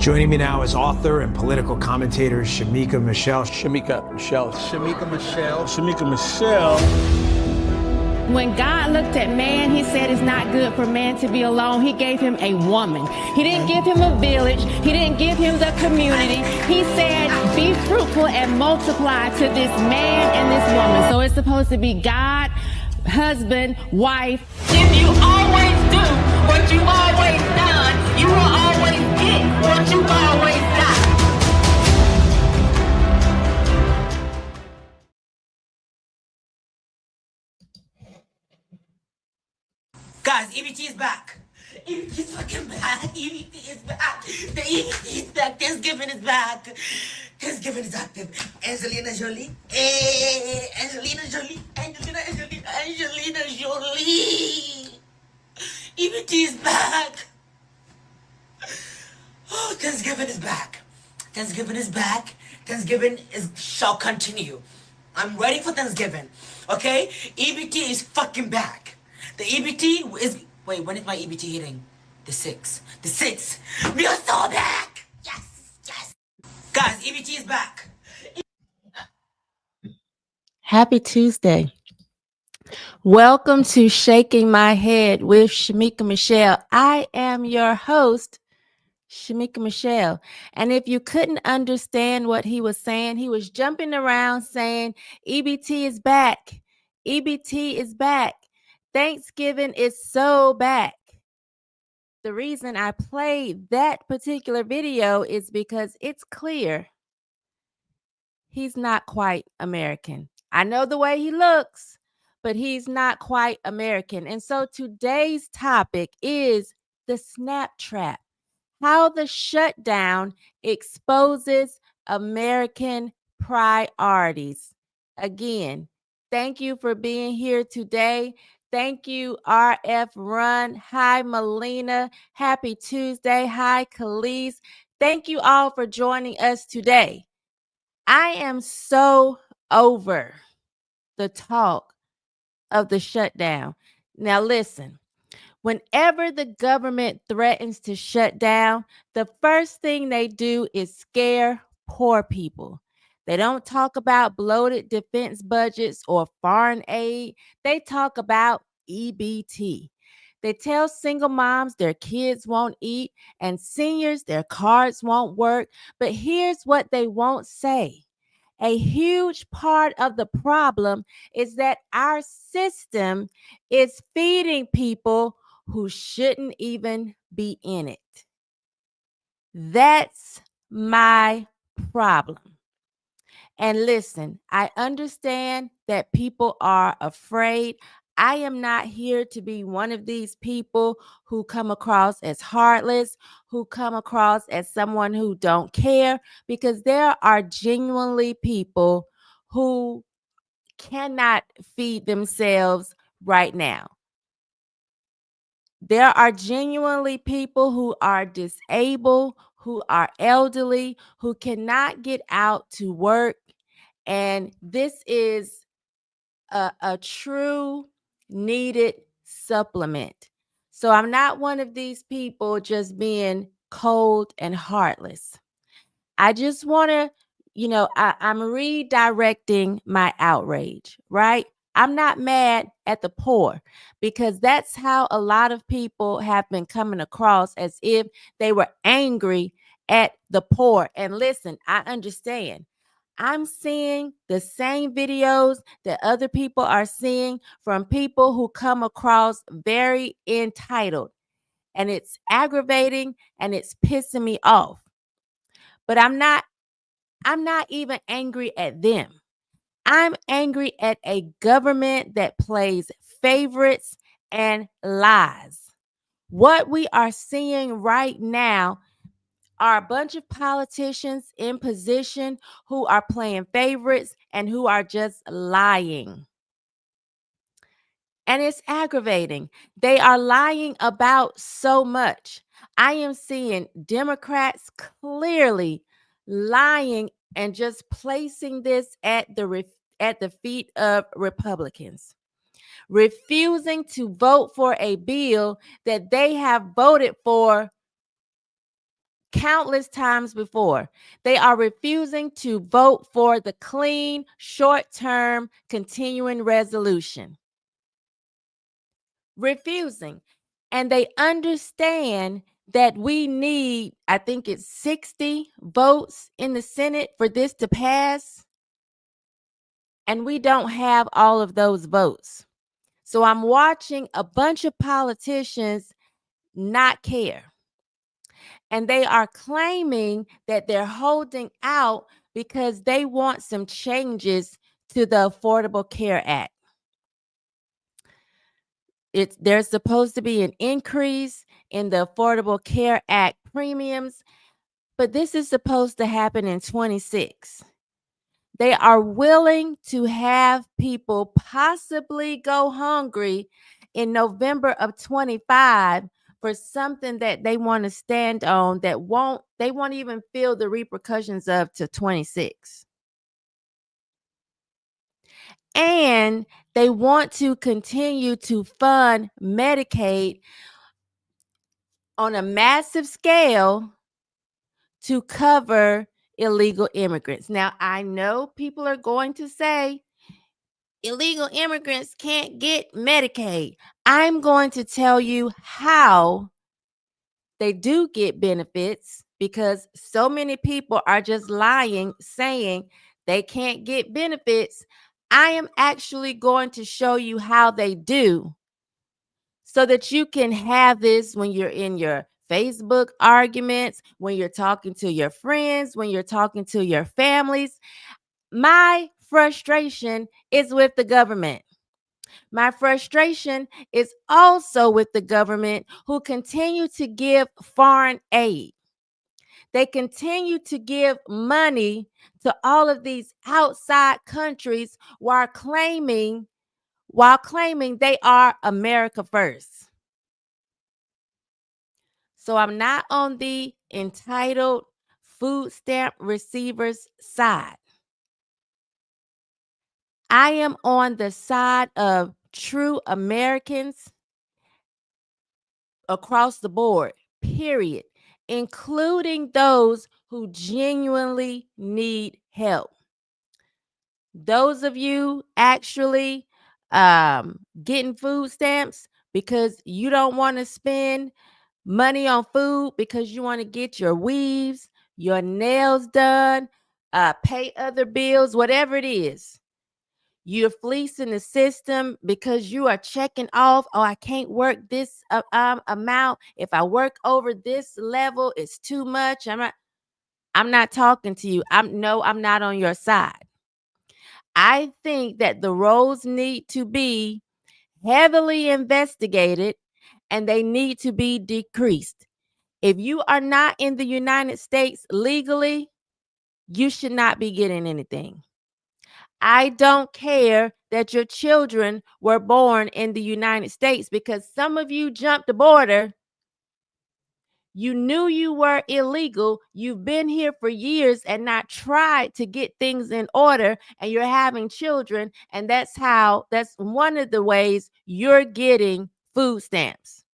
Joining me now is author and political commentator Shemeka Michelle. Shemeka Michelle. Shemeka Michelle. Shemeka Michelle. When God looked at man, he said it's not good for man to be alone. He gave him a woman. He didn't give him a village. He didn't give him the community. He said, be fruitful and multiply to this man and this woman. So it's supposed to be God, husband, wife. If you always do what you've always done, you will always get what you've always done. Guys, EBT is back. EBT is fucking back. EBT is back. The EBT is back. Thanksgiving is back. Thanksgiving is active. Angelina Jolie. Angelina Jolie. Angelina Jolie. EBT is back. Oh, Thanksgiving is back. Thanksgiving is back. Shall continue. I'm ready for Thanksgiving. Okay? EBT is fucking back. The EBT is... Wait, when is my EBT hitting? The 6th. The 6th. We are so back. Yes. Yes. Guys, EBT is back. Happy Tuesday. Welcome to Shaking My Head with Shemeka Michelle. I am your host, Shemeka Michelle. And if you couldn't understand what he was saying, he was jumping around saying, EBT is back. EBT is back. Thanksgiving is so back. The reason I played that particular video is because it's clear he's not quite American. I know the way he looks, but he's not quite American. And so today's topic is the SNAP trap, how the shutdown exposes American priorities. Again, thank you for being here today. Thank you, RF Run. Hi, Melina. Happy Tuesday. Hi, Khalees. Thank you all for joining us today. I am so over the talk of the shutdown. Now, listen, whenever the government threatens to shut down, the first thing they do is scare poor people. They don't talk about bloated defense budgets or foreign aid. They talk about EBT. They tell single moms their kids won't eat and seniors their cards won't work. But here's what they won't say. A huge part of the problem is that our system is feeding people who shouldn't even be in it. That's my problem. And listen, I understand that people are afraid. I am not here to be one of these people who come across as heartless, who come across as someone who don't care, because there are genuinely people who cannot feed themselves right now. There are genuinely people who are disabled, who are elderly, who cannot get out to work. And this is a true needed supplement. So I'm not one of these people just being cold and heartless. I just want to, I'm redirecting my outrage, right? I'm not mad at the poor because that's how a lot of people have been coming across, as if they were angry at the poor. And listen, I understand. I'm seeing the same videos that other people are seeing from people who come across very entitled. And it's aggravating and it's pissing me off. But I'm not even angry at them. I'm angry at a government that plays favorites and lies. What we are seeing right now are a bunch of politicians in position who are playing favorites and who are just lying. And it's aggravating. They are lying about so much. I am seeing Democrats clearly lying and just placing this at the feet of Republicans, refusing to vote for a bill that they have voted for countless times before. They are refusing to vote for the clean, short-term, continuing resolution. Refusing. And they understand that we need, I think it's 60 votes in the Senate for this to pass. And we don't have all of those votes. So I'm watching a bunch of politicians not care. And they are claiming that they're holding out because they want some changes to the Affordable Care Act. There's supposed to be an increase in the Affordable Care Act premiums, but this is supposed to happen in 26. They are willing to have people possibly go hungry in November of 25 for something that they want to stand on that they won't even feel the repercussions of to 26. And they want to continue to fund Medicaid on a massive scale to cover illegal immigrants. Now, I know people are going to say illegal immigrants can't get Medicaid. I'm going to tell you how they do get benefits because so many people are just lying, saying they can't get benefits. I am actually going to show you how they do so that you can have this when you're in your Facebook arguments, when you're talking to your friends, when you're talking to your families. My frustration is with the government. My frustration is also with the government who continue to give foreign aid. They continue to give money to all of these outside countries while claiming they are America first. So I'm not on the entitled food stamp receivers side. I am on the side of true Americans across the board, period, including those who genuinely need help. Those of you actually getting food stamps because you don't want to spend money on food because you want to get your weaves, your nails done, pay other bills, whatever it is. You're fleecing the system because you are checking off, oh, I can't work this amount. If I work over this level, it's too much. I'm not talking to you. I'm not on your side. I think that the roles need to be heavily investigated and they need to be decreased. If you are not in the United States legally, you should not be getting anything. I don't care that your children were born in the United States because some of you jumped the border. You knew you were illegal. You've been here for years and not tried to get things in order, and you're having children. And that's one of the ways you're getting food stamps.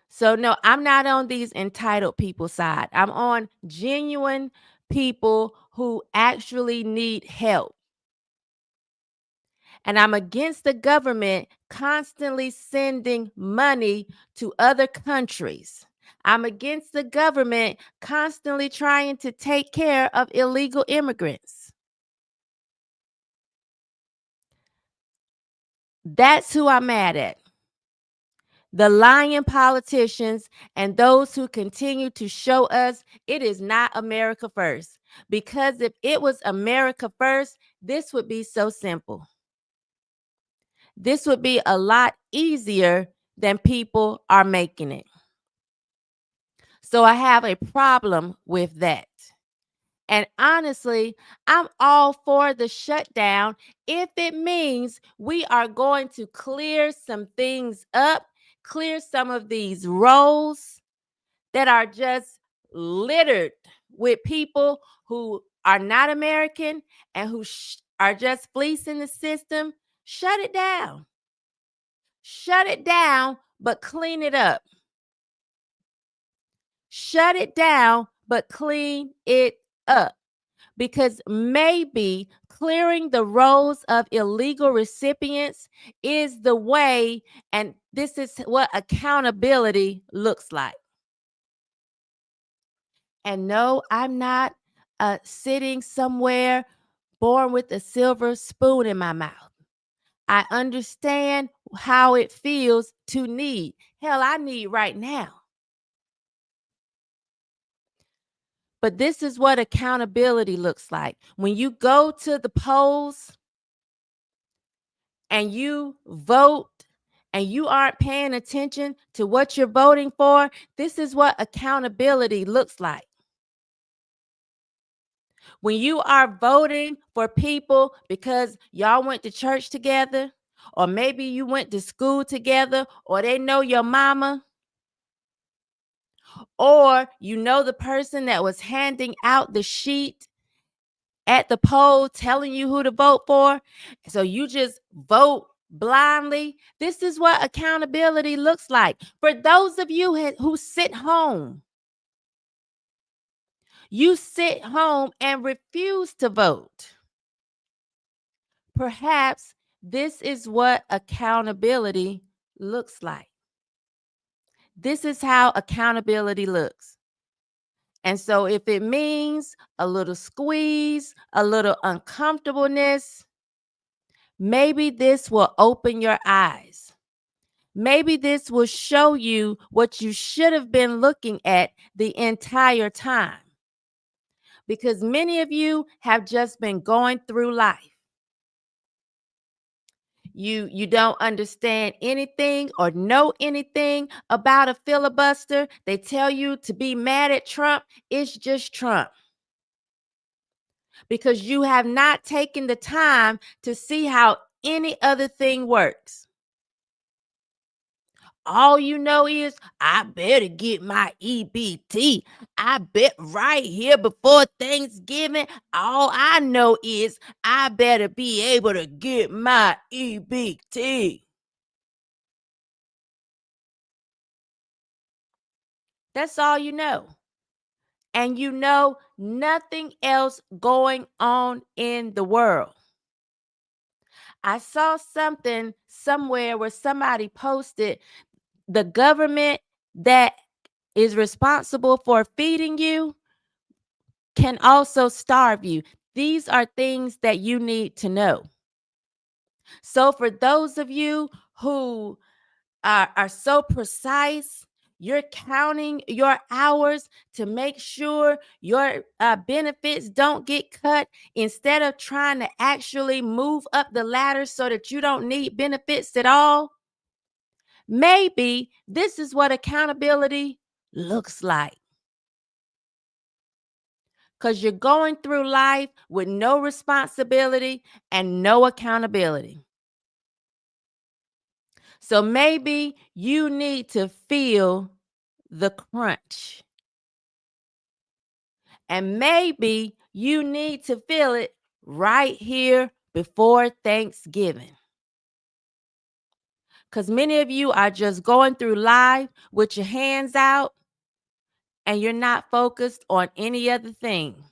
So, no, I'm not on these entitled people's side. I'm on genuine people who actually need help. And I'm against the government constantly sending money to other countries. I'm against the government constantly trying to take care of illegal immigrants. That's who I'm mad at. The lying politicians and those who continue to show us it is not America first. Because if it was America first, this would be so simple. This would be a lot easier than people are making it. So I have a problem with that. And honestly, I'm all for the shutdown if it means we are going to clear some things up, clear some of these roles that are just littered with people who are not American and who are just fleecing the system. Shut it down. Shut it down, but clean it up. shut it down, but clean it up. Because maybe clearing the roles of illegal recipients is the way, and this is what accountability looks like. And no, I'm not sitting somewhere born with a silver spoon in my mouth. I understand how it feels to need. Hell, I need right now. But this is what accountability looks like. When you go to the polls and you vote and you aren't paying attention to what you're voting for, this is what accountability looks like. When you are voting for people because y'all went to church together, or maybe you went to school together, or they know your mama, or you know the person that was handing out the sheet at the poll telling you who to vote for, so you just vote blindly. This is what accountability looks like. For those of you who sit home, you sit home and refuse to vote. Perhaps this is what accountability looks like. This is how accountability looks. And so if it means a little squeeze, a little uncomfortableness, maybe this will open your eyes. Maybe this will show you what you should have been looking at the entire time. Because many of you have just been going through life. You don't understand anything or know anything about a filibuster. They tell you to be mad at Trump. It's just Trump. Because you have not taken the time to see how any other thing works. All you know is, I better get my EBT. I bet right here before Thanksgiving, all I know is I better be able to get my EBT. That's all you know. And you know nothing else going on in the world. I saw something somewhere where somebody posted the government that is responsible for feeding you can also starve you. These are things that you need to know. So for those of you who are so precise, you're counting your hours to make sure your benefits don't get cut instead of trying to actually move up the ladder so that you don't need benefits at all. Maybe this is what accountability looks like. Because you're going through life with no responsibility and no accountability. So maybe you need to feel the crunch. And maybe you need to feel it right here before Thanksgiving. Because many of you are just going through life with your hands out and you're not focused on any other thing.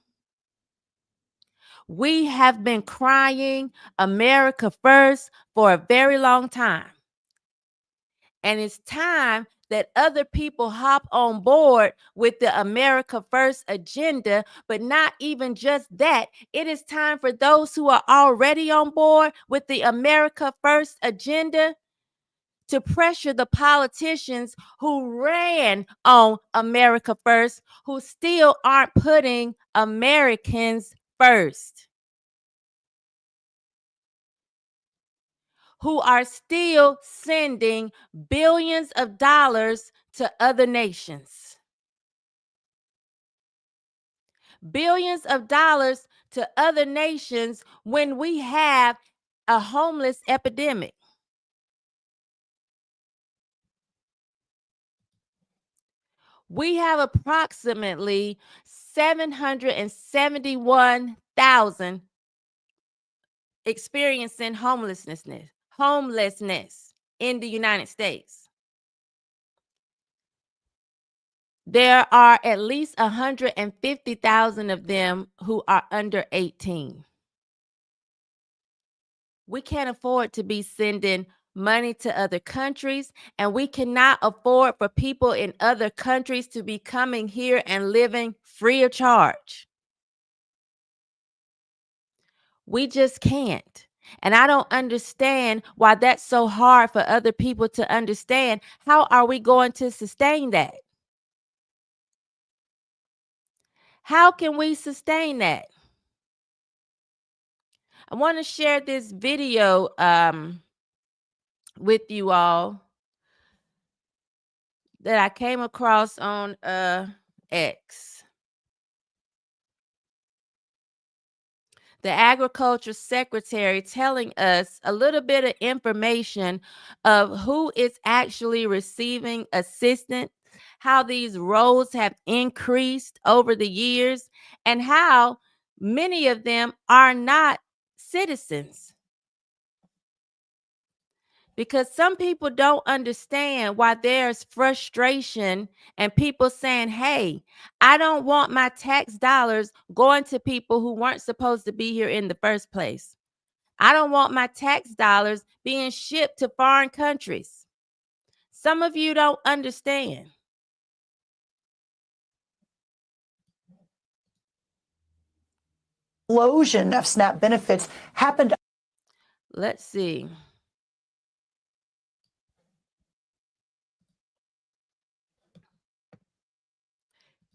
We have been crying America first for a very long time. And it's time that other people hop on board with the America First agenda, but not even just that. It is time for those who are already on board with the America First agenda to pressure the politicians who ran on America First, who still aren't putting Americans first, who are still sending billions of dollars to other nations. Billions of dollars to other nations when we have a homeless epidemic. We have approximately 771,000 experiencing homelessness in the United States. there are at least 150,000 of them who are under 18. We can't afford to be sending money to other countries, and we cannot afford for people in other countries to be coming here and living free of charge. We just can't. And I don't understand why that's so hard for other people to understand. How are we going to sustain that? How can we sustain that? I want to share this video with you all that I came across on X. The agriculture secretary telling us a little bit of information of who is actually receiving assistance, how these roles have increased over the years, and how many of them are not citizens. Because some people don't understand why there's frustration and people saying, hey, I don't want my tax dollars going to people who weren't supposed to be here in the first place. I don't want my tax dollars being shipped to foreign countries. Some of you don't understand. Explosion of SNAP benefits happened. Let's see.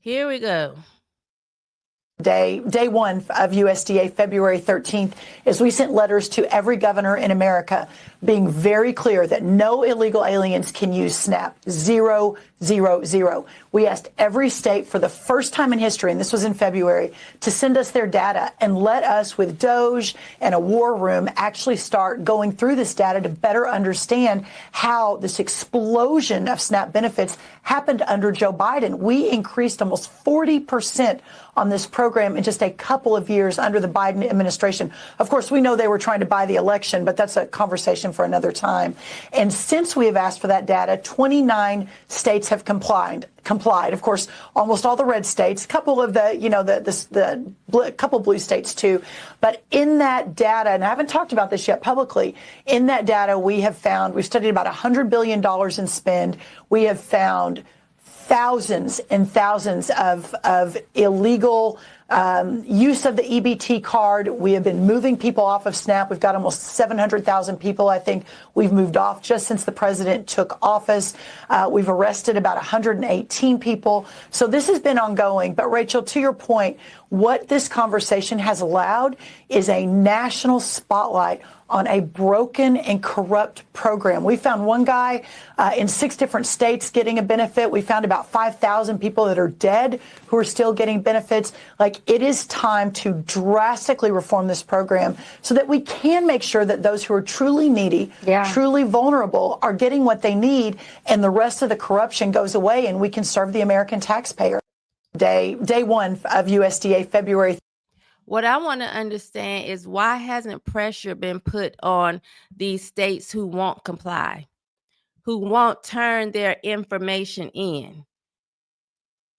Here we go. Day one of USDA, February 13th, is we sent letters to every governor in America being very clear that no illegal aliens can use SNAP. 0, 0, 0. We asked every state for the first time in history, and this was in February, to send us their data and let us, with Doge and a war room, actually start going through this data to better understand how this explosion of SNAP benefits happened under Joe Biden. We increased almost 40% on this program in just a couple of years under the Biden administration. Of course, we know they were trying to buy the election, but that's a conversation for another time. And since we have asked for that data, 29 states have complied. Of course, almost all the red states, a couple of the couple blue states too. But in that data, and I haven't talked about this yet publicly, in that data we've studied about $100 billion in spend. We have found thousands and thousands of illegal use of the EBT card. We have been moving people off of SNAP. We've got almost 700,000 people, I think, we've moved off just since the president took office. We've arrested about 118 people. So this has been ongoing. But Rachel, to your point, what this conversation has allowed is a national spotlight on a broken and corrupt program. We found one guy in 6 different states getting a benefit. We found about 5,000 people that are dead who are still getting benefits. Like, it is time to drastically reform this program so that we can make sure that those who are truly needy, truly vulnerable, are getting what they need, and the rest of the corruption goes away and we can serve the American taxpayer. Day one of USDA, February. What I want to understand is, why hasn't pressure been put on these states who won't comply, who won't turn their information in?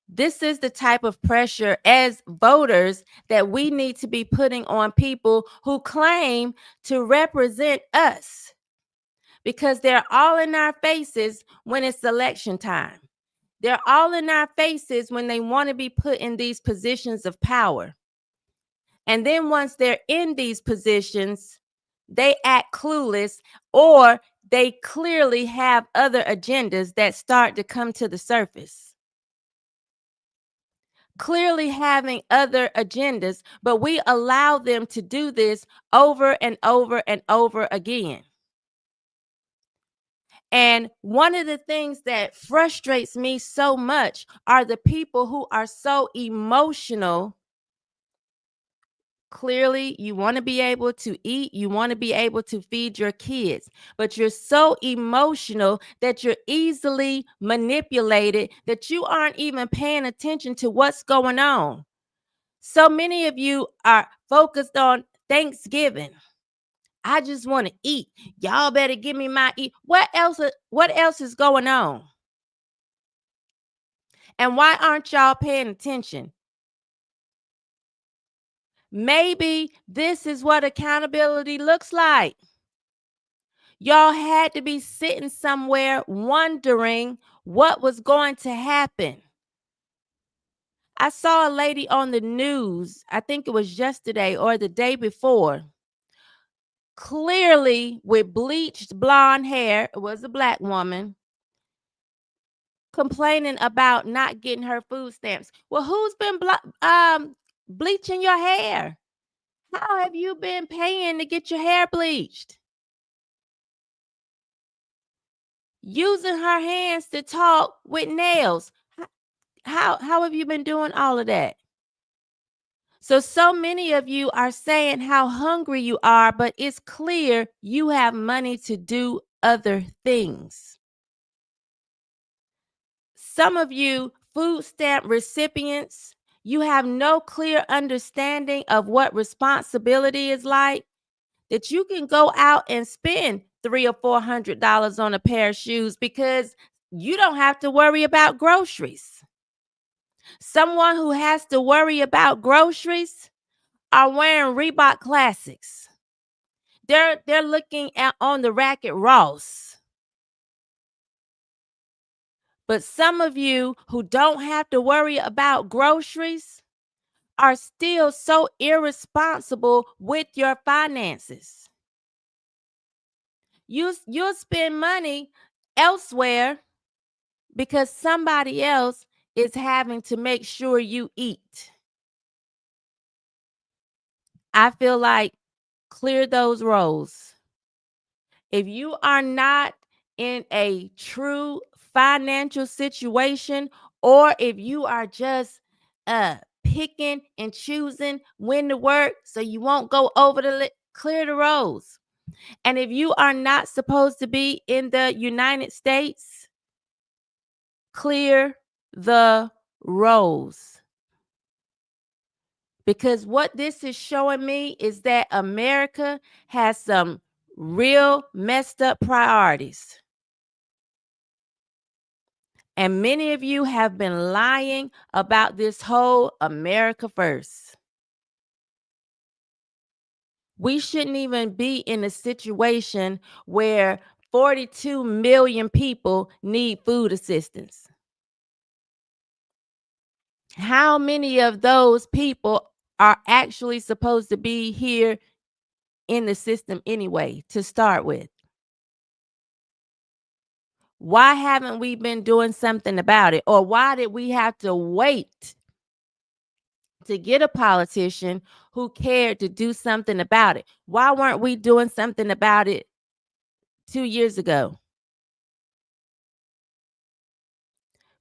This is the type of pressure as voters that we need to be putting on people who claim to represent us, because they're all in our faces when it's election time. They're all in our faces when they want to be put in these positions of power. And then once they're in these positions, they act clueless, or they clearly have other agendas that start to come to the surface. Clearly having other agendas, but we allow them to do this over and over and over again. And one of the things that frustrates me so much are the people who are so emotional. Clearly, you want to be able to eat, you want to be able to feed your kids, but you're so emotional that you're easily manipulated, that you aren't even paying attention to what's going on. So many of you are focused on Thanksgiving. I just want to eat. Y'all better give me my eat. What else is going on? And why aren't y'all paying attention? Maybe this is what accountability looks like. Y'all had to be sitting somewhere wondering what was going to happen. I saw a lady on the news, I think it was yesterday or the day before, clearly with bleached blonde hair. It was a black woman complaining about not getting her food stamps. Well, who's been bleaching your hair? How have you been paying to get your hair bleached? Using her hands to talk with nails. How have you been doing all of that? So many of you are saying how hungry you are, but it's clear you have money to do other things. Some of you food stamp recipients, you have no clear understanding of what responsibility is like, that you can go out and spend $300 or $400 on a pair of shoes because you don't have to worry about groceries. Someone who has to worry about groceries are wearing Reebok Classics. They're looking on the rack at Ross. But some of you who don't have to worry about groceries are still so irresponsible with your finances. You'll spend money elsewhere because somebody else is having to make sure you eat. I feel like clear those roles. If you are not in a true financial situation, or if you are just picking and choosing when to work so you won't go over clear the roles. And if you are not supposed to be in the United States, clear the roles. Because what this is showing me is that America has some real messed up priorities. And many of you have been lying about this whole America first. We shouldn't even be in a situation where 42 million people need food assistance. How many of those people are actually supposed to be here in the system anyway, to start with? Why haven't we been doing something about it? Or why did we have to wait to get a politician who cared to do something about it? Why weren't we doing something about it 2 years ago?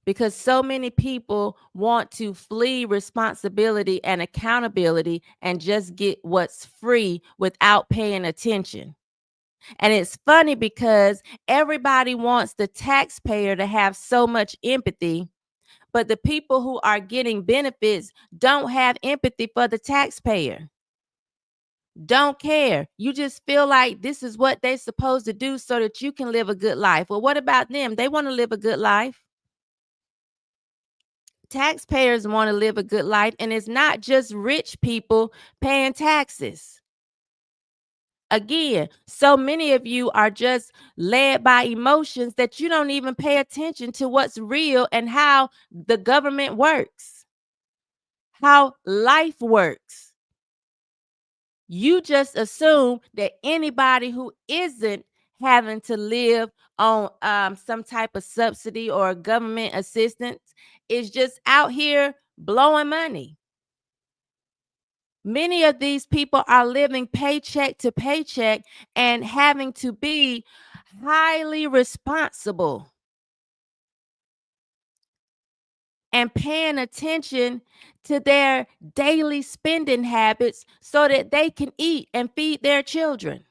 Because so many people want to flee responsibility and accountability and just get what's free without paying attention. And it's funny because everybody wants the taxpayer to have so much empathy, but the people who are getting benefits don't have empathy for the taxpayer. Don't care. You just feel like this is what they're supposed to do so that you can live a good life. Well, what about them? They want to live a good life. Taxpayers want to live a good life, and it's not just rich people paying taxes. Again, so many of you are just led by emotions that you don't even pay attention to what's real and how the government works, how life works. You just assume that anybody who isn't having to live on some type of subsidy or government assistance is just out here blowing money. Many of these people are living paycheck to paycheck and having to be highly responsible and paying attention to their daily spending habits so that they can eat and feed their children.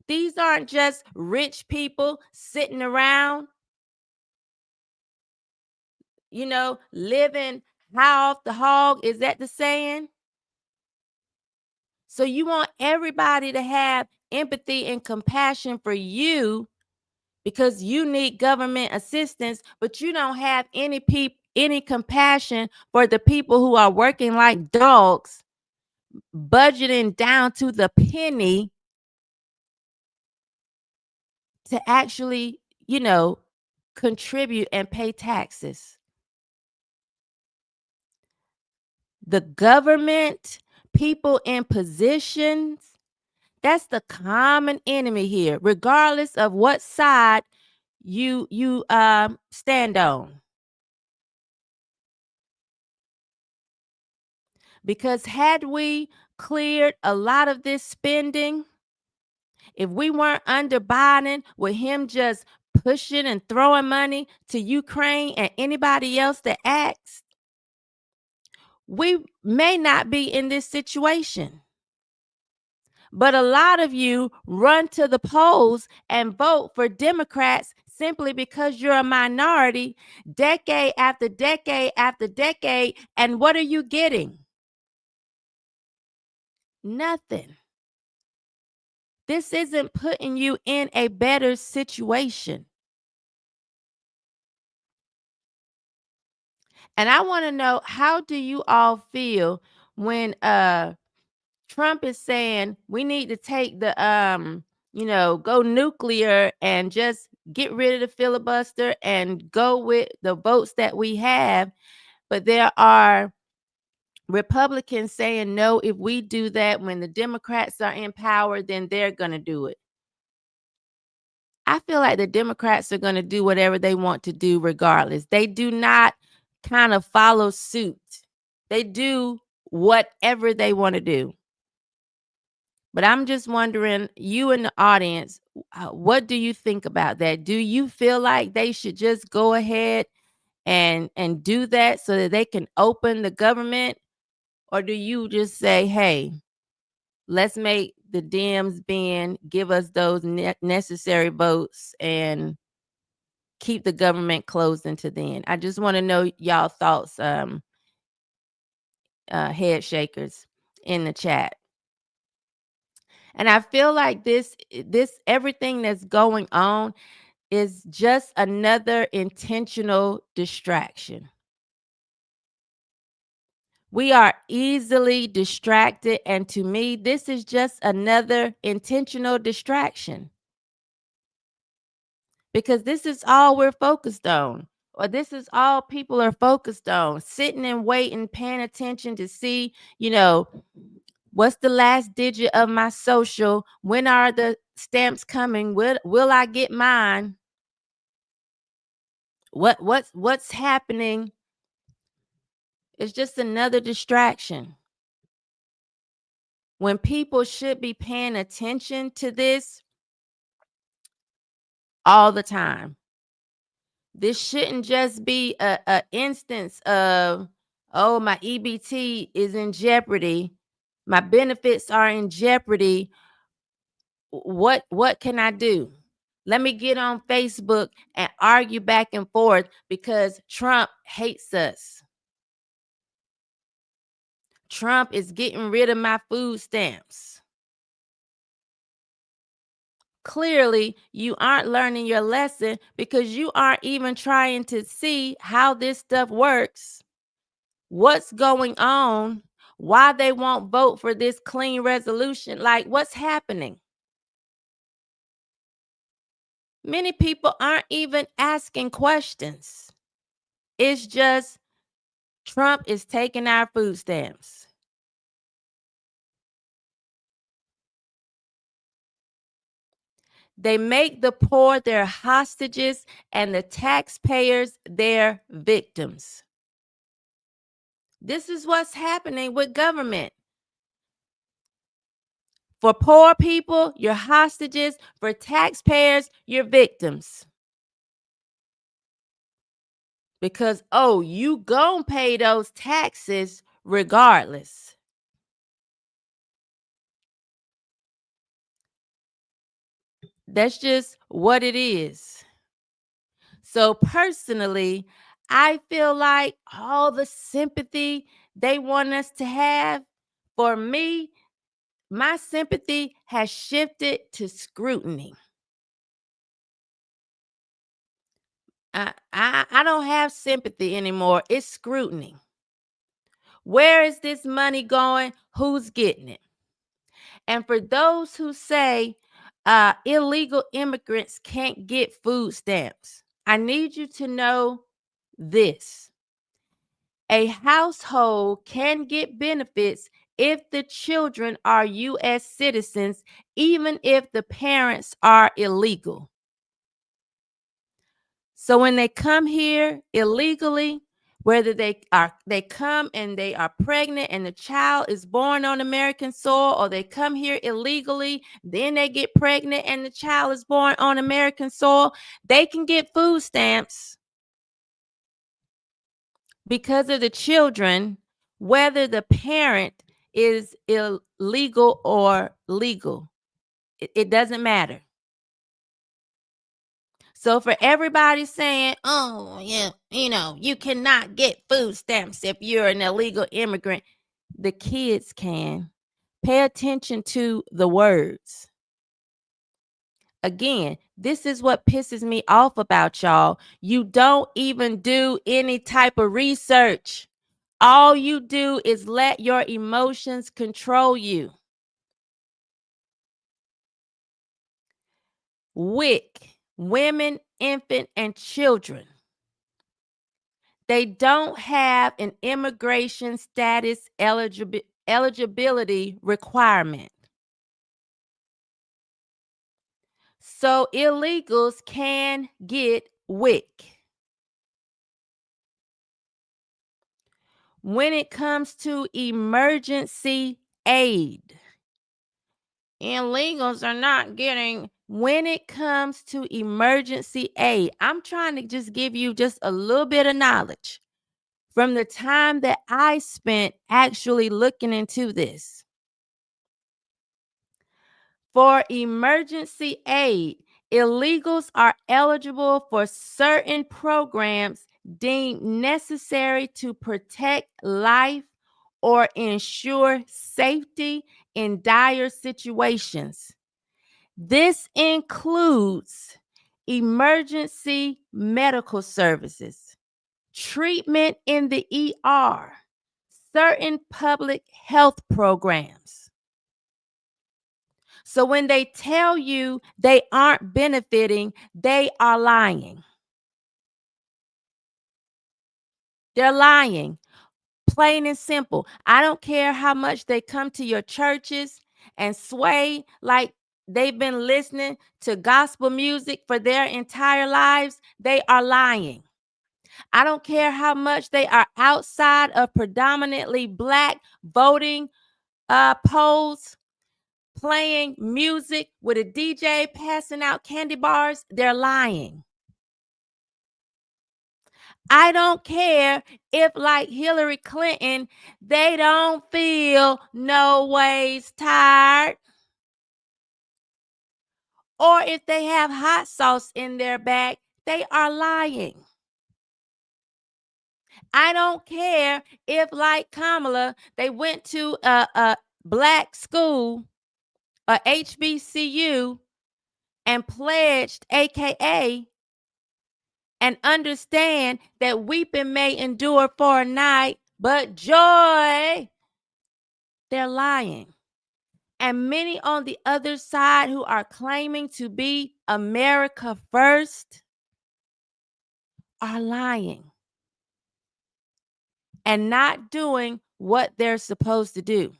These aren't just rich people sitting around, living high off the hog. Is that the saying? So you want everybody to have empathy and compassion for you, because you need government assistance, but you don't have any compassion for the people who are working like dogs, budgeting down to the penny to actually, contribute and pay taxes. The government, people in positions, that's the common enemy here, regardless of what side you stand on. Because had we cleared a lot of this spending, if we weren't under Biden with him just pushing and throwing money to Ukraine and anybody else that acts, we may not be in this situation. But a lot of you run to the polls and vote for Democrats simply because you're a minority, decade after decade after decade. And what are you getting? Nothing. This isn't putting you in a better situation. And I want to know, how do you all feel when Trump is saying we need to take the go nuclear and just get rid of the filibuster and go with the votes that we have, but there are Republicans saying no, if we do that, when the Democrats are in power, then they're going to do it. I feel like the Democrats are going to do whatever they want to do regardless. They do not kind of follow suit. They do whatever they want to do. But I'm just wondering, you in the audience, what do you think about that? Do you feel like they should just go ahead and do that so that they can open the government? Or do you just say, hey, let's make the Dems bend, give us those necessary votes, and keep the government closed until then? I just want to know y'all thoughts, head shakers in the chat. And I feel like this everything that's going on is just another intentional distraction. We are easily distracted, and to me, this is just another intentional distraction. Because this is all we're focused on, or this is all people are focused on, sitting and waiting, paying attention to see, what's the last digit of my social? When are the stamps coming? Will I get mine? What's happening? It's just another distraction. When people should be paying attention to this all the time. This shouldn't just be a instance of, oh, my EBT is in jeopardy. My benefits are in jeopardy. What can I do? Let me get on Facebook and argue back and forth because Trump hates us. Trump is getting rid of my food stamps. Clearly, you aren't learning your lesson because you aren't even trying to see how this stuff works, what's going on, why they won't vote for this clean resolution. Like, what's happening? Many people aren't even asking questions. It's just Trump is taking our food stamps. They make the poor their hostages and the taxpayers their victims. This is what's happening with government. For poor people, you're hostages. For taxpayers, you're victims. Because, oh, you gon' pay those taxes regardless. That's just what it is. So personally, I feel like all the sympathy they want us to have, for me, my sympathy has shifted to scrutiny. I don't have sympathy anymore. It's scrutiny. Where is this money going? Who's getting it? And for those who say illegal immigrants can't get food stamps, I need you to know this. A household can get benefits if the children are U.S. citizens, even if the parents are illegal. So when they come here illegally, whether they come and they are pregnant and the child is born on American soil, or they come here illegally, then they get pregnant and the child is born on American soil, they can get food stamps because of the children, whether the parent is illegal or legal. It doesn't matter. So for everybody saying, oh, yeah, you cannot get food stamps if you're an illegal immigrant, the kids can. Pay attention to the words. Again, this is what pisses me off about y'all. You don't even do any type of research. All you do is let your emotions control you. WIC, women, infant, and children. They don't have an immigration status eligibility requirement. So illegals can get WIC. When it comes to emergency aid, illegals are not getting. When it comes to emergency aid, I'm trying to just give you just a little bit of knowledge from the time that I spent actually looking into this. For emergency aid, illegals are eligible for certain programs deemed necessary to protect life or ensure safety in dire situations. This includes emergency medical services, treatment in the ER, certain public health programs. So when they tell you they aren't benefiting, they are lying. They're lying. Plain and simple. I don't care how much they come to your churches and sway like they've been listening to gospel music for their entire lives. They are lying. I don't care how much they are outside of predominantly Black voting polls, playing music with a DJ passing out candy bars. They're lying. I don't care if, like Hillary Clinton, they don't feel no ways tired, or if they have hot sauce in their bag. They are lying. I don't care if, like Kamala, they went to a Black school, a HBCU, and pledged, AKA, and understand that weeping may endure for a night, but joy. They're lying. And many on the other side who are claiming to be America first are lying and not doing what they're supposed to do.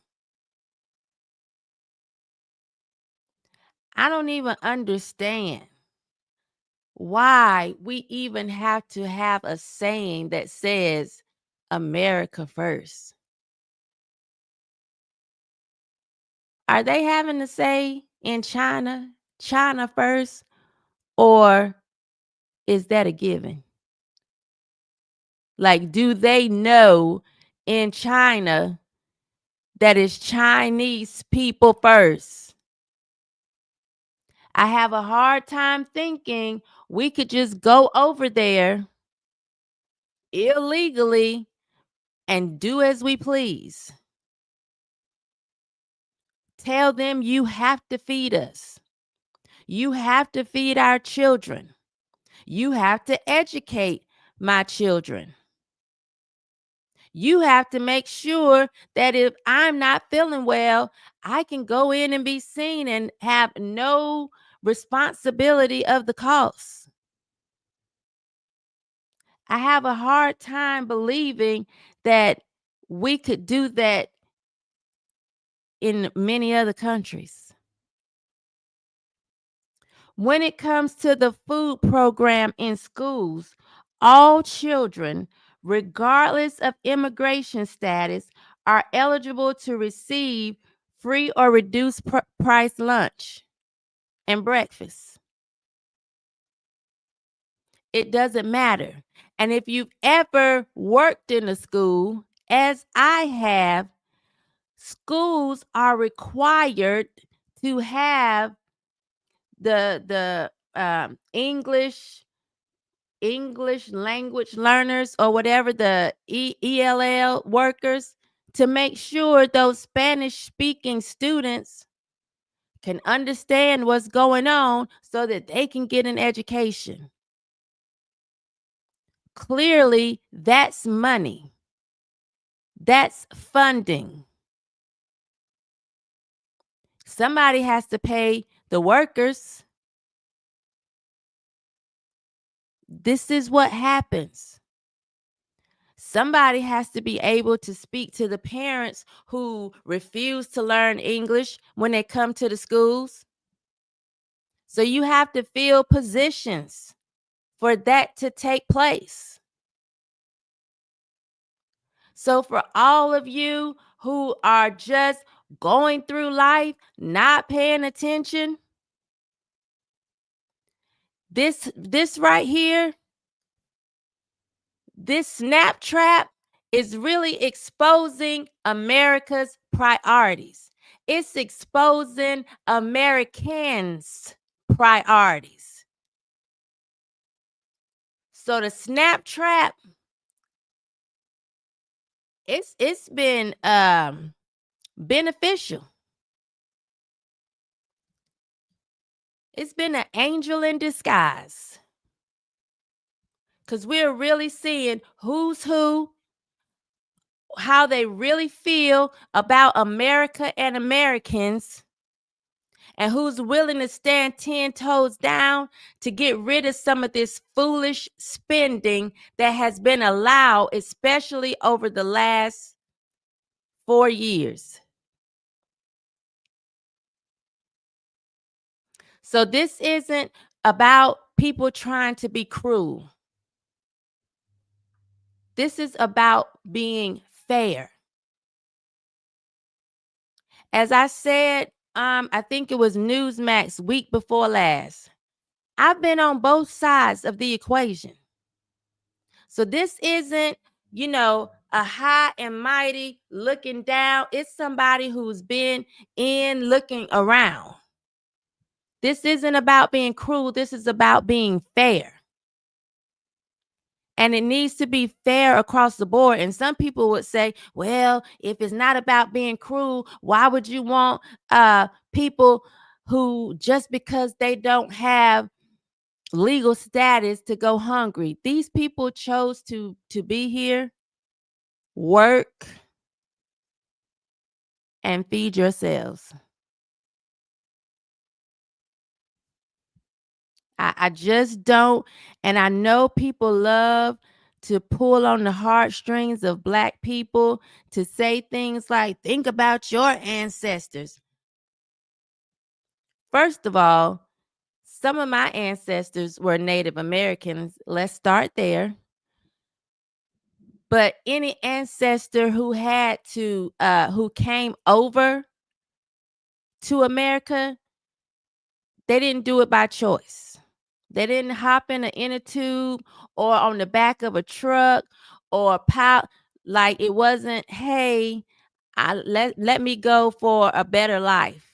I don't even understand why we even have to have a saying that says America first. Are they having to say in China, China first, or is that a given? Like, do they know in China that it's Chinese people first? I have a hard time thinking we could just go over there illegally and do as we please. Tell them you have to feed us. You have to feed our children. You have to educate my children. You have to make sure that if I'm not feeling well, I can go in and be seen and have no responsibility of the costs. I have a hard time believing that we could do that in many other countries. When it comes to the food program in schools, all children, regardless of immigration status, are eligible to receive free or reduced price lunch and breakfast. It doesn't matter. And if you've ever worked in a school, as I have, schools are required to have the English language learners or whatever, the ELL workers, to make sure those Spanish speaking students can understand what's going on so that they can get an education. Clearly, that's money. That's funding. Somebody has to pay the workers. This is what happens. Somebody has to be able to speak to the parents who refuse to learn English when they come to the schools. So you have to fill positions for that to take place. So for all of you who are just going through life, not paying attention, this right here, this snap trap is really exposing America's priorities. It's exposing Americans' priorities. So the snap trap, it's been beneficial. It's been an angel in disguise. Because we're really seeing who's who, how they really feel about America and Americans, and who's willing to stand 10 toes down to get rid of some of this foolish spending that has been allowed, especially over the last 4 years. So this isn't about people trying to be cruel. This is about being fair. As I said, I think it was Newsmax week before last. I've been on both sides of the equation. So this isn't, a high and mighty looking down. It's somebody who's been in looking around. This isn't about being cruel. This is about being fair. And it needs to be fair across the board. And some people would say, well, if it's not about being cruel, why would you want people who, just because they don't have legal status, to go hungry? These people chose to be here, work, and feed yourselves. I just don't. And I know people love to pull on the heartstrings of Black people to say things like, think about your ancestors. First of all, some of my ancestors were Native Americans. Let's start there. But any ancestor who had to, who came over to America, they didn't do it by choice. They didn't hop in an inner tube or on the back of a truck or like it wasn't, hey, let me go for a better life.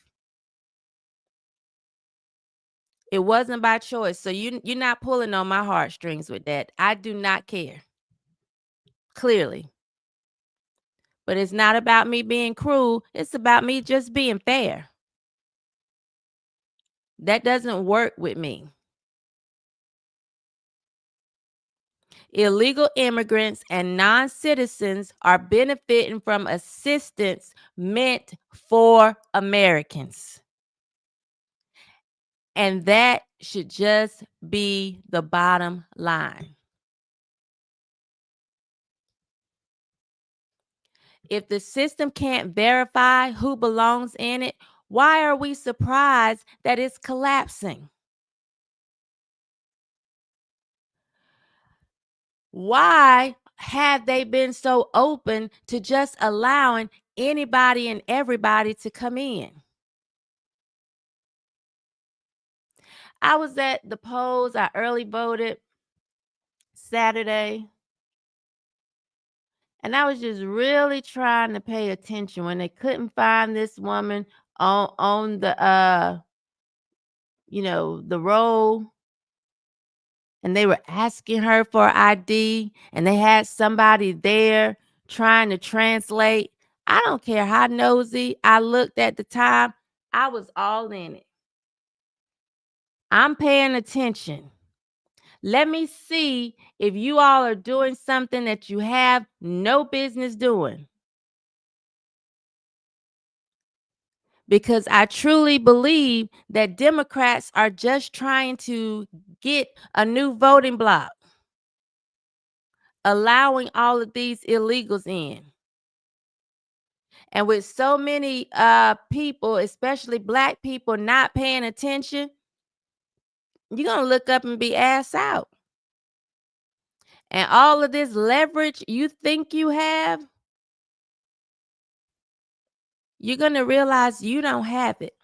It wasn't by choice. So you're not pulling on my heartstrings with that. I do not care. Clearly. But it's not about me being cruel. It's about me just being fair. That doesn't work with me. illegal immigrants and non-citizens are benefiting from assistance meant for Americans. And that should just be the bottom line. If the system can't verify who belongs in it, why are we surprised that it's collapsing? Why have they been so open to just allowing anybody and everybody to come in? I was at the polls. I early voted Saturday. And I was just really trying to pay attention when they couldn't find this woman on the the roll, and they were asking her for ID, and they had somebody there trying to translate. I don't care how nosy I looked at the time. I was all in it. I'm paying attention. Let me see if you all are doing something that you have no business doing. Because I truly believe that Democrats are just trying to get a new voting bloc, allowing all of these illegals in. And with so many people, especially Black people, not paying attention, you're going to look up and be ass out. And all of this leverage you think you have, you're going to realize you don't have it.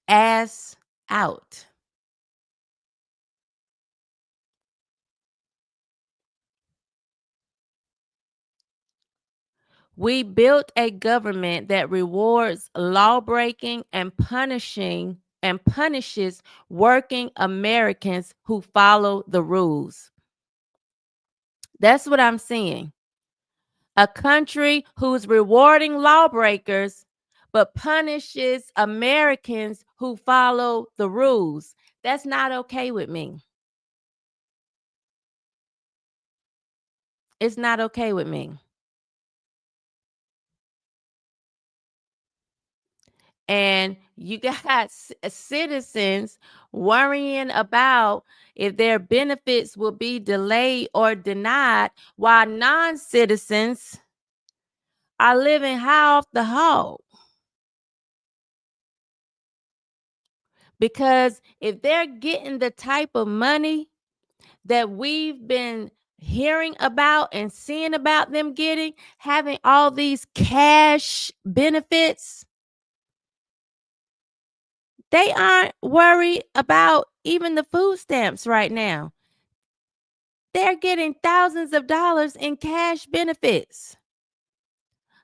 Ass out. We built a government that rewards lawbreaking and punishes working Americans who follow the rules. That's what I'm seeing. A country who's rewarding lawbreakers but punishes Americans who follow the rules. That's not okay with me. It's not okay with me. And you got citizens worrying about if their benefits will be delayed or denied, while non-citizens are living high off the hog. Because if they're getting the type of money that we've been hearing about and seeing about them getting, having all these cash benefits, they aren't worried about even the food stamps right now. They're getting thousands of dollars in cash benefits.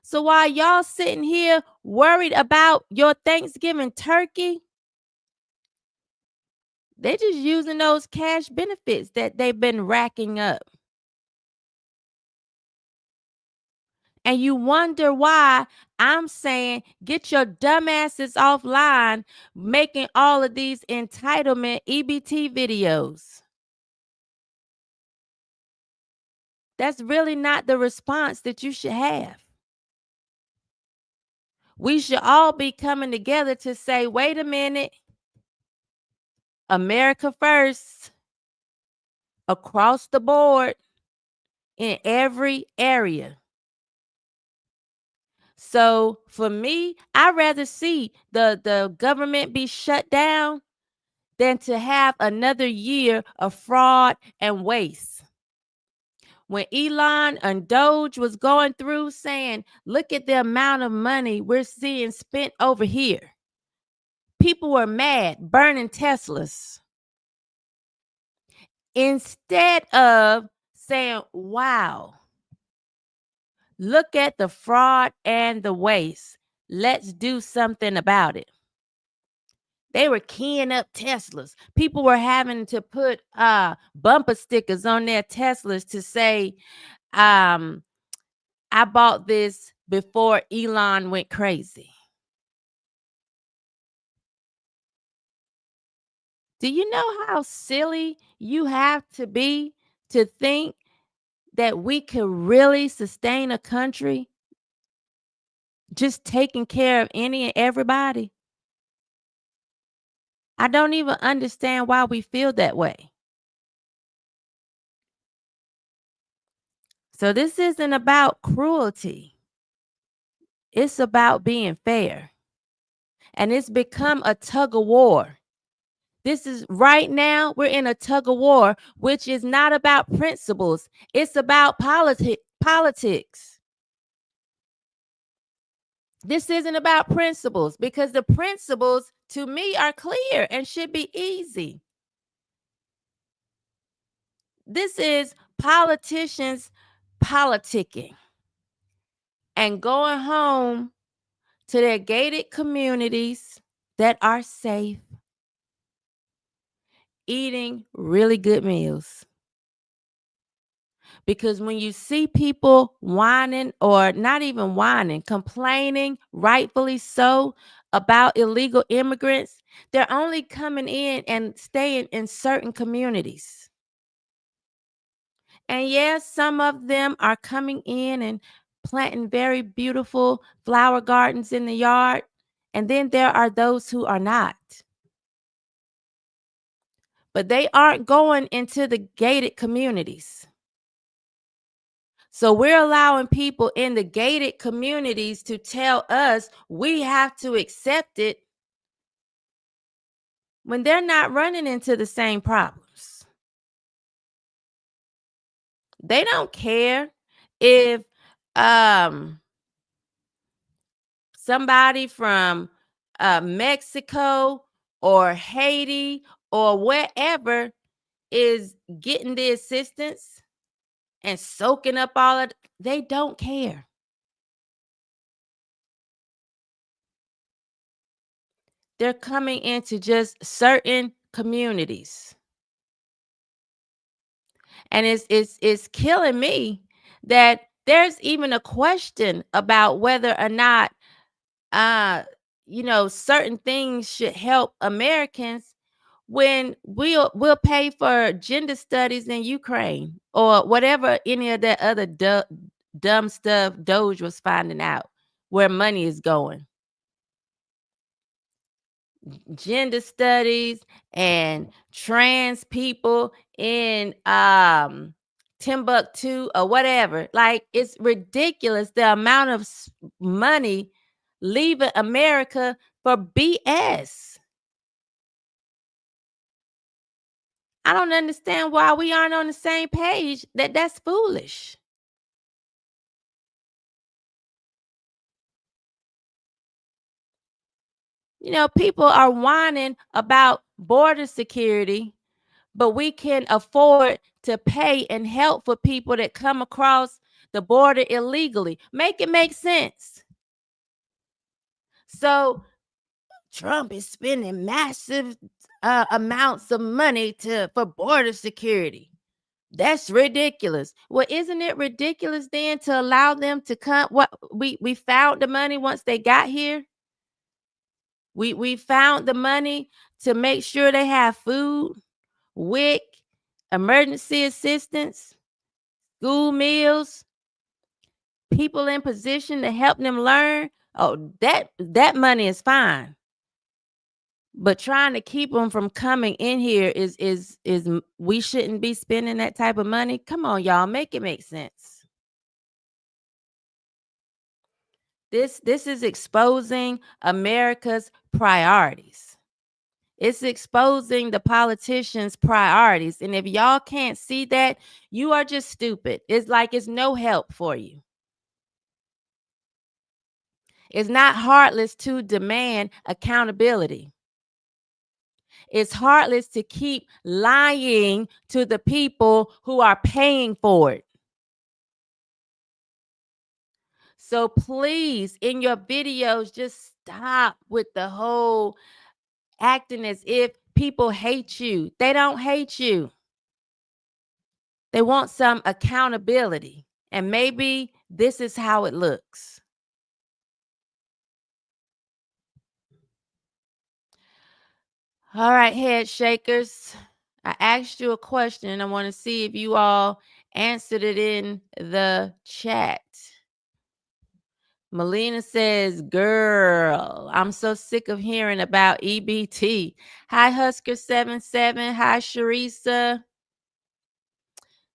So while y'all sitting here worried about your Thanksgiving turkey, they're just using those cash benefits that they've been racking up. And you wonder why I'm saying get your dumbasses offline making all of these entitlement EBT videos. That's really not the response that you should have. We should all be coming together to say, wait a minute, America first, across the board, in every area. So for me, I'd rather see the government be shut down than to have another year of fraud and waste. When Elon and Doge was going through saying, look at the amount of money we're seeing spent over here. People were mad, burning Teslas. Instead of saying, wow, look at the fraud and the waste. Let's do something about it. They were keying up Teslas. People were having to put bumper stickers on their Teslas to say, I bought this before Elon went crazy. Do you know how silly you have to be to think that we could really sustain a country just taking care of any and everybody? I don't even understand why we feel that way. So this isn't about cruelty. It's about being fair. And it's become a tug of war. This is right now, we're in a tug of war, which is not about principles. It's about politics. This isn't about principles because the principles to me are clear and should be easy. This is politicians politicking and going home to their gated communities that are safe, eating really good meals. Because when you see people whining, or not even whining, complaining, rightfully so, about illegal immigrants, they're only coming in and staying in certain communities. And yes, some of them are coming in and planting very beautiful flower gardens in the yard. And then there are those who are not. But they aren't going into the gated communities. So we're allowing people in the gated communities to tell us we have to accept it when they're not running into the same problems. They don't care if somebody from Mexico or Haiti or wherever is getting the assistance and soaking up all of it. They don't care. They're coming into just certain communities. And it's killing me that there's even a question about whether or not certain things should help Americans when we'll pay for gender studies in Ukraine or whatever any of that other dumb stuff Doge was finding out where money is going. Gender studies and trans people in Timbuktu or whatever. Like, it's ridiculous the amount of money leaving America for BS. I don't understand why we aren't on the same page. That's foolish. People are whining about border security, but we can afford to pay and help for people that come across the border illegally. Make it make sense. So Trump is spending massive amounts of money for border security. That's ridiculous. Well, isn't it ridiculous then to allow them to come? What we found the money once they got here. We found the money to make sure they have food, WIC, emergency assistance, school meals, people in position to help them learn. Oh, that money is fine. But trying to keep them from coming in here is we shouldn't be spending that type of money. Come on, y'all, make it make sense. This is exposing America's priorities. It's exposing the politicians' priorities. And if y'all can't see that, you are just stupid. It's like it's no help for you. It's not heartless to demand accountability. It's heartless to keep lying to the people who are paying for it. So please, in your videos, just stop with the whole acting as if people hate you. They don't hate you. They want some accountability. And maybe this is how it looks. All right, head shakers. I asked you a question and I want to see if you all answered it in the chat. Melina says, girl, I'm so sick of hearing about EBT. Hi, Husker77. Hi, Sharisa.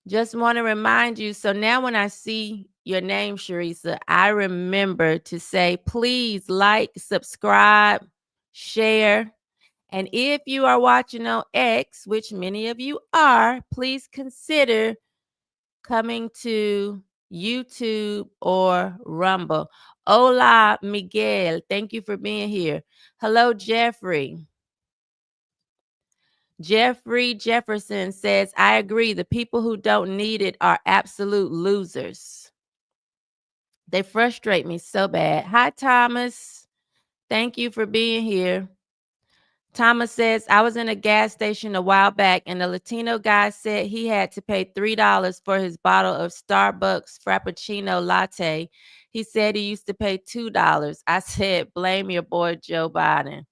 Just want to remind you. So now when I see your name, Sharisa, I remember to say, please like, subscribe, share. And if you are watching on X, which many of you are, please consider coming to YouTube or Rumble. Hola, Miguel. Thank you for being here. Hello, Jeffrey. Jeffrey Jefferson says, I agree. The people who don't need it are absolute losers. They frustrate me so bad. Hi, Thomas. Thank you for being here. Thomas says, I was in a gas station a while back and the Latino guy said he had to pay $3 for his bottle of Starbucks Frappuccino latte. He said he used to pay $2. I said, blame your boy Joe Biden.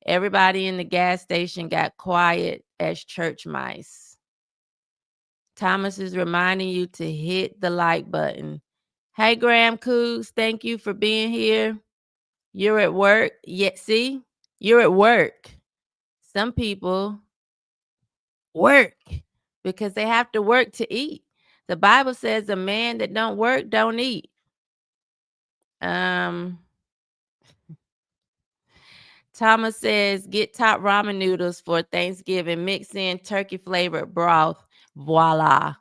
Everybody in the gas station got quiet as church mice. Thomas is reminding you to hit the like button. Hey, Graham Coogs, thank you for being here. You're at work. Yeah, see, you're at work. Some people work because they have to work to eat. The Bible says a man that don't work don't eat. Thomas says, get top ramen noodles for Thanksgiving. Mix in turkey flavored broth. Voila.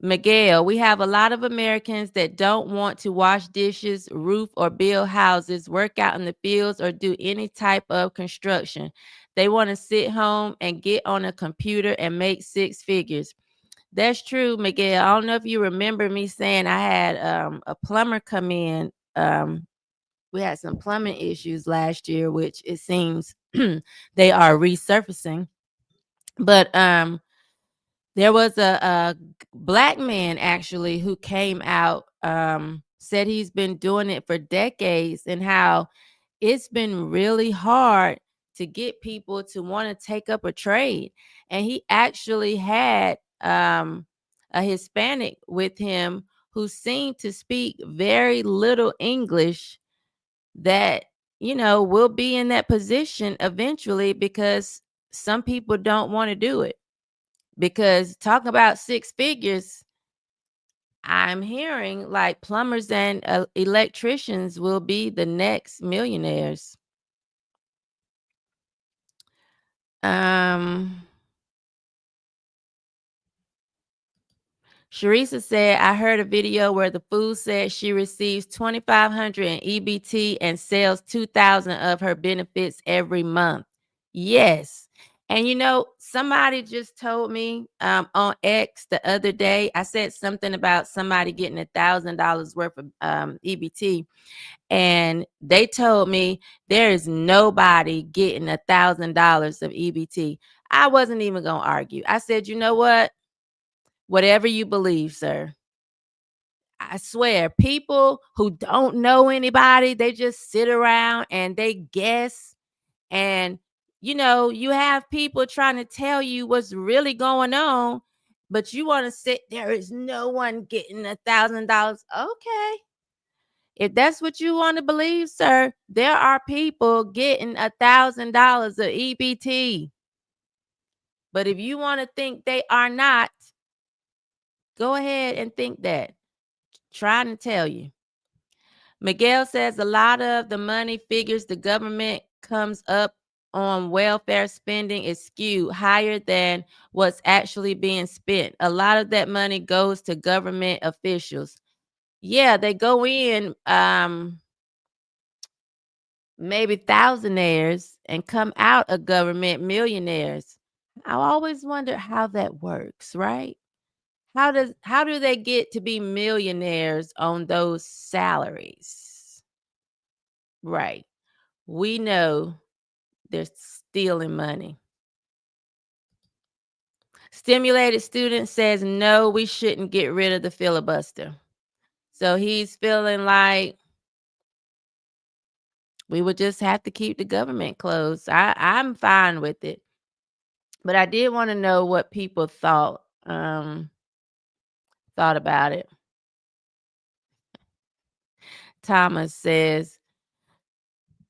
Miguel, we have a lot of Americans that don't want to wash dishes, roof, or build houses, work out in the fields, or do any type of construction. They want to sit home and get on a computer and make six figures. That's true, Miguel. I don't know if you remember me saying I had a plumber come in. We had some plumbing issues last year, which it seems they are resurfacing. But there was a black man actually who came out, said he's been doing it for decades and how it's been really hard to get people to want to take up a trade. And he actually had a Hispanic with him who seemed to speak very little English that, will be in that position eventually because some people don't want to do it. Because talking about six figures, I'm hearing like plumbers and electricians will be the next millionaires. Sharisa said, I heard a video where the fool said she receives $2,500 in EBT and sells 2,000 of her benefits every month. Yes. And somebody just told me on X the other day, I said something about somebody getting $1,000 worth of EBT. And they told me there is nobody getting $1,000 of EBT. I wasn't even going to argue. I said, you know what? Whatever you believe, sir. I swear, people who don't know anybody, they just sit around and they guess. And, you have people trying to tell you what's really going on, but you want to sit there is no one getting $1,000. Okay. If that's what you want to believe, sir, there are people getting $1,000 of EBT. But if you want to think they are not, go ahead and think that. Trying to tell you. Miguel says a lot of the money figures the government comes up on welfare spending is skewed higher than what's actually being spent. A lot of that money goes to government officials. Yeah, they go in maybe thousandaires and come out of government millionaires. I always wonder how that works, right? How do they get to be millionaires on those salaries? Right. We know they're stealing money. Stimulated student says, no, we shouldn't get rid of the filibuster. So he's feeling like We would just have to keep the government closed. I'm fine with it. But I did want to know what people thought about it. Thomas says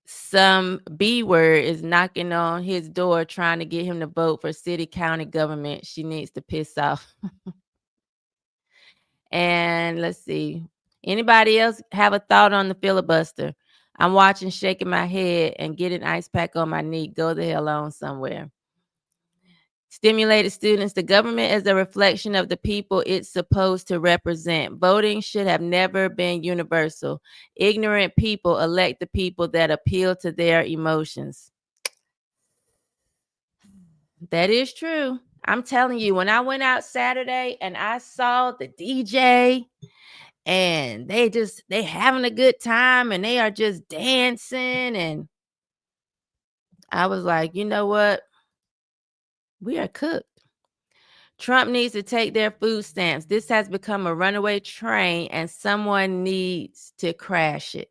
some B word is knocking on his door trying to get him to vote for city county government. She needs to piss off. And let's see. Anybody else have a thought on the filibuster? I'm watching, shaking my head, and getting ice pack on my knee. Go the hell on somewhere. Stimulated students. The government is a reflection of the people it's supposed to represent. Voting should have never been universal. Ignorant people elect the people that appeal to their emotions. That is true. I'm telling you, when I went out Saturday and I saw the DJ and they having a good time and they are just dancing, and I was like, you know what? We are cooked. Trump needs to take their food stamps. This has become a runaway train and someone needs to crash it.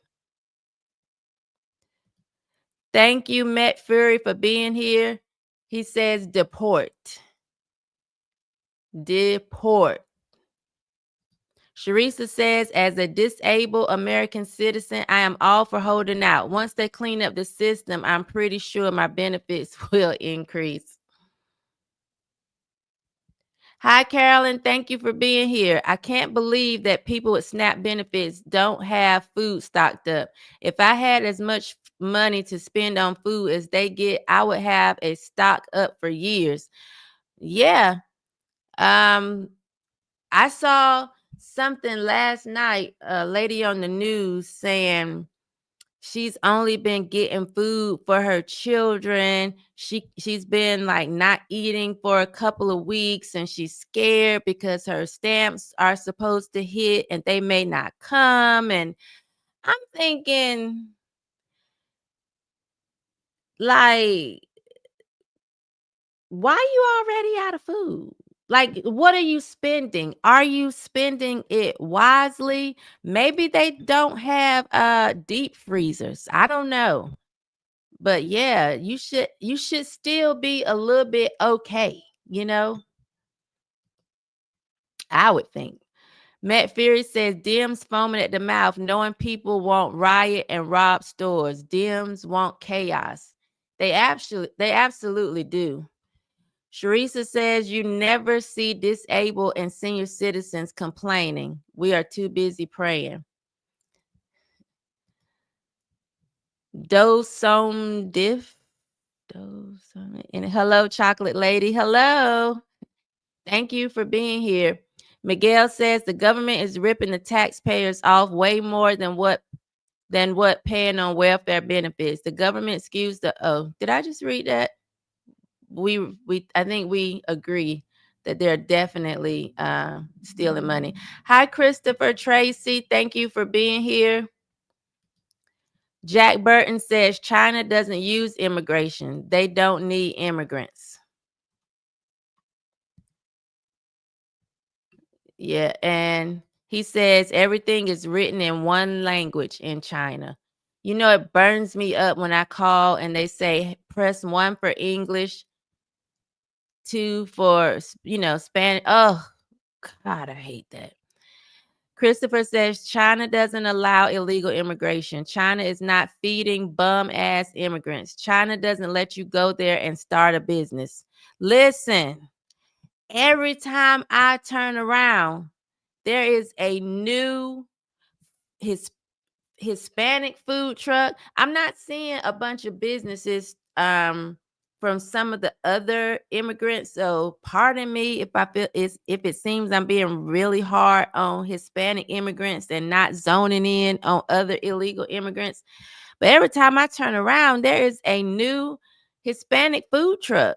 Thank you, Matt Fury, for being here. He says deport. Deport. Sharisa says, as a disabled American citizen, I am all for holding out. Once they clean up the system, I'm pretty sure my benefits will increase. Hi, Carolyn. Thank you for being here. I can't believe that people with SNAP benefits don't have food stocked up. If I had as much money to spend on food as they get, I would have a stock up for years. Yeah. I saw something last night, a lady on the news saying she's only been getting food for her children. She's been like not eating for a couple of weeks, and she's scared because her stamps are supposed to hit and they may not come. And I'm thinking, like, why you already out of food? Like, what are you spending? Are you spending it wisely? Maybe they don't have deep freezers. I don't know. But yeah, you should still be a little bit okay, you know? I would think. Matt Fury says Dems foaming at the mouth, knowing people won't riot and rob stores. Dems want chaos. They absolutely do. Sharisa says you never see disabled and senior citizens complaining. We are too busy praying. Dosom Diff. And hello, chocolate lady. Hello. Thank you for being here. Miguel says the government is ripping the taxpayers off way more than what paying on welfare benefits. The government skews did I just read that? I think we agree that they're definitely stealing money. Hi, Christopher Tracy. Thank you for being here. Jack Burton says China doesn't use immigration. They don't need immigrants. Yeah, and he says everything is written in one language in China. You know, it burns me up when I call and they say press 1 for English, 2 for, Spanish. Oh, God, I hate that. Christopher says China doesn't allow illegal immigration. China is not feeding bum-ass immigrants. China doesn't let you go there and start a business. Listen, every time I turn around, there is a new Hispanic food truck. I'm not seeing a bunch of businesses from some of the other immigrants. So pardon me if it seems I'm being really hard on Hispanic immigrants and not zoning in on other illegal immigrants. But every time I turn around, there is a new Hispanic food truck.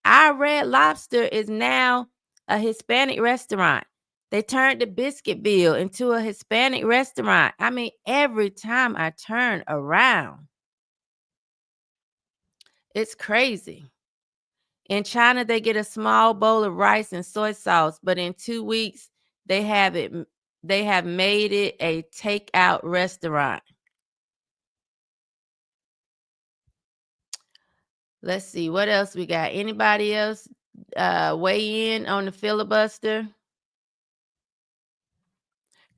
Our Red Lobster is now a Hispanic restaurant. They turned the Biscuitville into a Hispanic restaurant. I mean, every time I turn around, it's crazy. In China, they get a small bowl of rice and soy sauce, but in 2 weeks, they have made it a takeout restaurant. Let's see what else we got. Anybody else weigh in on the filibuster?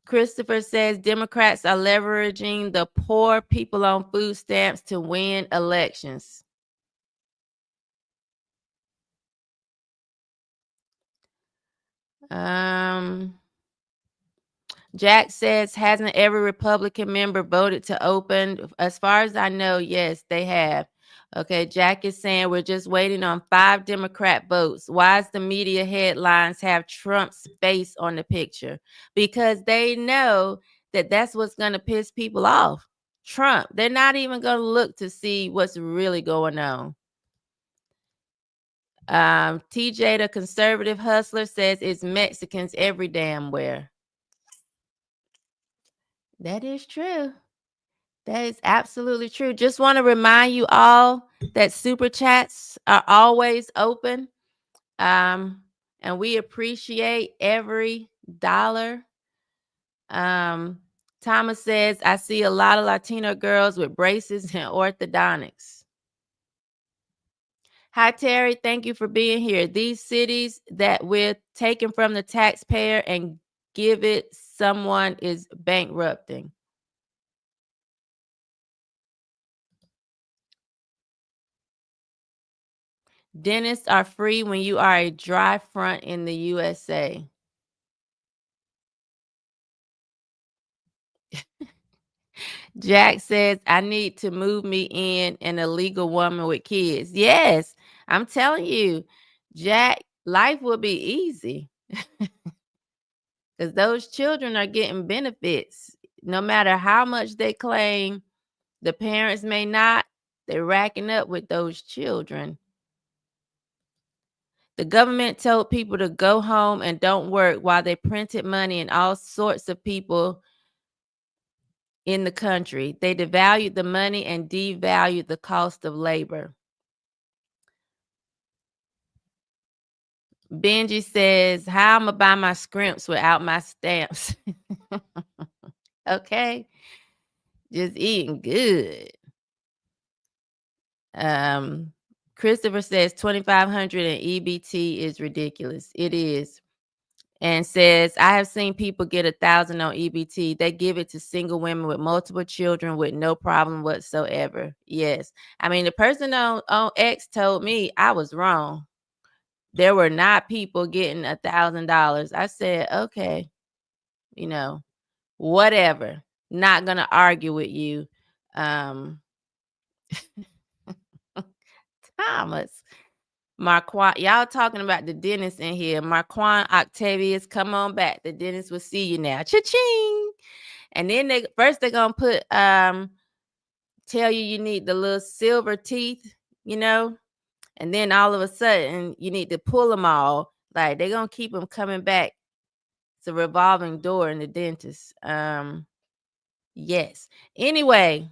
Christopher says Democrats are leveraging the poor people on food stamps to win elections. Jack says, hasn't every Republican member voted to open? As far as I know, yes, they have. Okay, Jack is saying we're just waiting on 5 Democrat votes. Why does the media headlines have Trump's face on the picture? Because they know that that's what's going to piss people off. Trump. They're not even going to look to see what's really going on. TJ, the conservative hustler, says it's Mexicans every damn where. That is true. That is absolutely true. Just want to remind you all that super chats are always open. And we appreciate every dollar. Thomas says, I see a lot of Latino girls with braces and orthodontics. Hi, Terry. Thank you for being here. These cities that we're taking from the taxpayer and give it someone is bankrupting. Dentists are free when you are a dry front in the USA. Jack says, I need to move me in an illegal woman with kids. Yes, I'm telling you, Jack, life will be easy because those children are getting benefits. No matter how much they claim, the parents may not, they're racking up with those children. The government told people to go home and don't work while they printed money in all sorts of people in the country. They devalued the money and devalued the cost of labor. Benji says, how am I buy my scrimps without my stamps? Okay. Just eating good. Christopher says 2,500 in EBT is ridiculous. It is. And says, I have seen people get 1,000 on EBT. They give it to single women with multiple children with no problem whatsoever. Yes. I mean, the person on X told me I was wrong. There were not people getting $1,000. I said, okay, whatever. Not going to argue with you. Thomas. Marquand, y'all talking about the dentist in here. Marquand Octavius, come on back. The dentist will see you now. Cha-ching. And then they're gonna put tell you need the little silver teeth, and then all of a sudden you need to pull them all. Like they're gonna keep them coming back. It's a revolving door in the dentist. Yes. Anyway,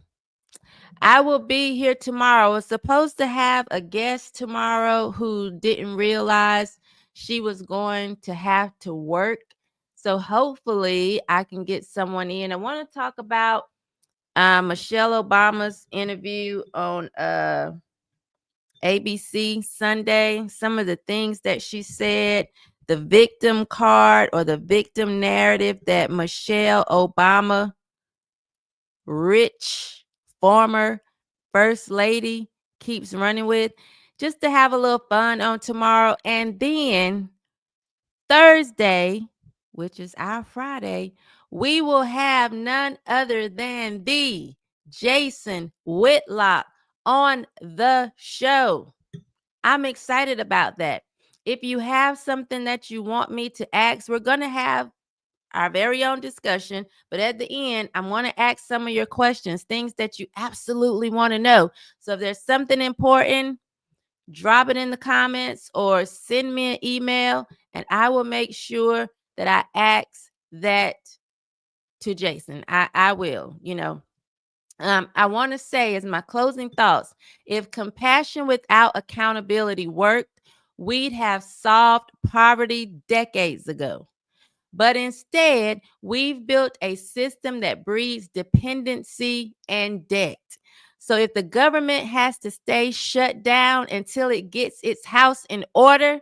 I will be here tomorrow. I was supposed to have a guest tomorrow who didn't realize she was going to have to work. So hopefully I can get someone in. I want to talk about Michelle Obama's interview on ABC Sunday. Some of the things that she said, the victim card or the victim narrative that Michelle Obama, rich former first lady, keeps running with, just to have a little fun on tomorrow. And then Thursday, which is our Friday, we will have none other than the Jason Whitlock on the show. I'm excited about that. If you have something that you want me to ask, we're going to have our very own discussion. But at the end, I want to ask some of your questions, things that you absolutely want to know. So if there's something important, drop it in the comments or send me an email, and I will make sure that I ask that to Jason. I will, I want to say as my closing thoughts, if compassion without accountability worked, we'd have solved poverty decades ago. But instead, we've built a system that breeds dependency and debt. So if the government has to stay shut down until it gets its house in order,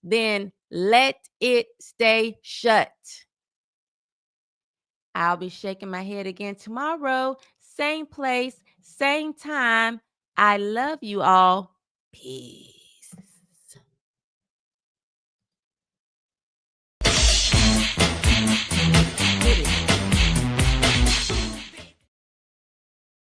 then let it stay shut. I'll be shaking my head again tomorrow. Same place, same time. I love you all. Peace.